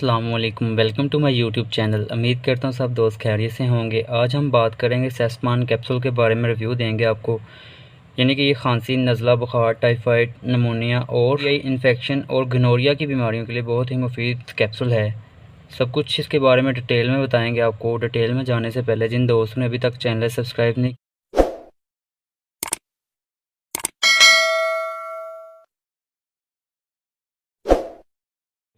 अस्सलामुअलैकुम, welcome to my YouTube channel. उम्मीद करता हूँ सब दोस्त खैरियत से होंगे। आज हम बात करेंगे सेस्मान कैप्सूल के बारे में, रिव्यू देंगे आपको। यानी कि ये खांसी, नज़ला, बुखार, टाइफाइड, नमोनिया और ये इन्फेक्शन और गनोरिया की बीमारियों के लिए बहुत ही मुफीद कैप्सूल है। सब कुछ इसके बारे में डिटेल में बताएँगे आपको। डिटेल में जाने से पहले जिन दोस्तों ने अभी तक चैनल सब्सक्राइब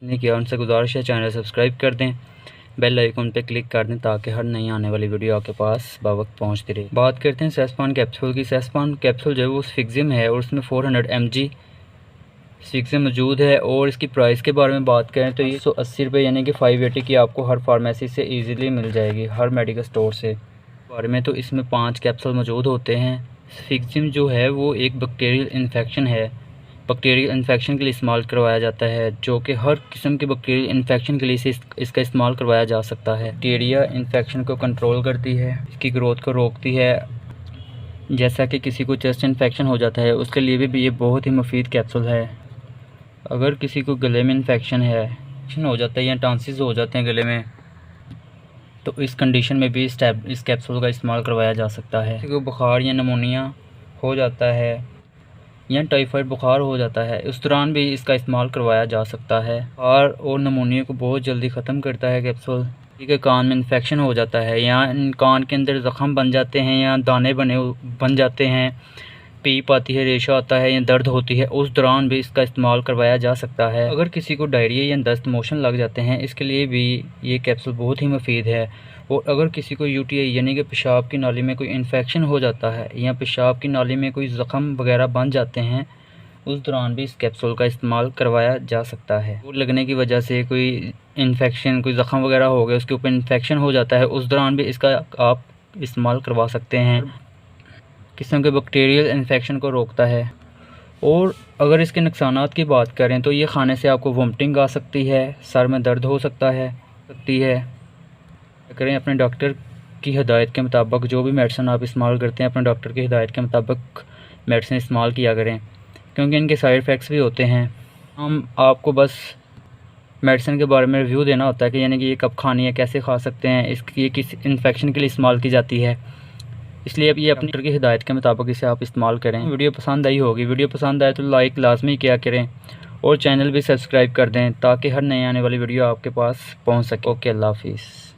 नहीं किया, उनसे गुजारिश है चैनल सब्सक्राइब कर दें, बेल आइकन पे क्लिक कर दें ताकि हर नई आने वाली वीडियो आपके पास बावक्त पहुंचती रहे। बात करते हैं सेस्पान कैप्सूल की। सेस्पान कैप्सूल जो है वो स्फिक्सिम है और उसमें 400 mg स्फिक्सिम मौजूद है। और इसकी प्राइस के बारे में बात करें तो ये 180 रुपये यानी कि 580 की आपको हर फार्मेसी से ईज़िली मिल जाएगी, हर मेडिकल स्टोर से। बारे में तो इसमें 5 कैप्सूल मौजूद होते हैं। स्फिक्सिम जो है वो एक बैक्टीरियल इन्फेक्शन है, बैक्टीरियल इन्फेक्शन के लिए इस्तेमाल करवाया जाता है, जो कि हर किस्म के बैक्टीरियल इन्फेक्शन के लिए इसका इस्तेमाल करवाया जा सकता है। बैक्टीरिया इन्फेक्शन को कंट्रोल करती है, इसकी ग्रोथ को रोकती है। जैसा कि किसी को चेस्ट इन्फेक्शन हो जाता है उसके लिए भी ये बहुत ही मुफीद कैप्सूल है। अगर किसी को गले में इन्फेक्शन हो जाता है या टॉन्सिस हो जाते हैं गले में, तो इस कंडीशन में भी इस कैप्सूल का इस्तेमाल करवाया जा सकता है। किसी को बुखार या नमोनिया हो जाता है या टाइफाइड बुखार हो जाता है, उस दौरान भी इसका इस्तेमाल करवाया जा सकता है। बुखार और नमोनिया को बहुत जल्दी ख़त्म करता है कैप्सूल। किसी के कान में इन्फेक्शन हो जाता है या कान के अंदर ज़ख़म बन जाते हैं या दाने बन जाते हैं, पीप आती है, रेशा आता है या दर्द होती है, उस दौरान भी इसका इस्तेमाल करवाया जा सकता है। अगर किसी को डायरिया या दस्त मोशन लग जाते हैं, इसके लिए भी ये कैप्सूल बहुत ही मुफीद है। और अगर किसी को यूटीआई यानी कि पेशाब की नाली में कोई इन्फेक्शन हो जाता है या पेशाब की नाली में कोई ज़ख़म वगैरह बन जाते हैं, उस दौरान भी इस कैप्सूल का इस्तेमाल करवाया जा सकता है। चोट लगने की वजह से कोई इन्फेक्शन, कोई ज़ख़म वगैरह हो गया, उसके ऊपर इन्फेक्शन हो जाता है, उस दौरान भी इसका आप इस्तेमाल करवा सकते हैं। किस्म के बैक्टीरियल इन्फेक्शन को रोकता है। और अगर इसके नुकसानात की बात करें तो ये खाने से आपको वोमिटिंग आ सकती है, सर में दर्द हो सकता है करें अपने डॉक्टर की हिदायत के मुताबिक। जो भी मेडिसिन आप इस्तेमाल करते हैं अपने डॉक्टर की हिदायत के मुताबिक मेडिसिन इस्तेमाल किया करें, क्योंकि इनके साइड इफ़ेक्ट्स भी होते हैं। हम आपको बस मेडिसिन के बारे में रिव्यू देना होता है कि यानी कि ये कब खानी है, कैसे खा सकते हैं, ये किस इन्फेक्शन के लिए इस्तेमाल की जाती है, इसलिए अब ये अपने डॉक्टर की हिदायत के मुताबिक इसे आप इस्तेमाल करें। वीडियो पसंद आई होगी, वीडियो पसंद आए तो लाइक लाजमी किया करें और चैनल भी सब्सक्राइब कर दें ताकि हर नई आने वाली वीडियो आपके पास पहुंच सके। ओके, अल्लाह हाफिज़।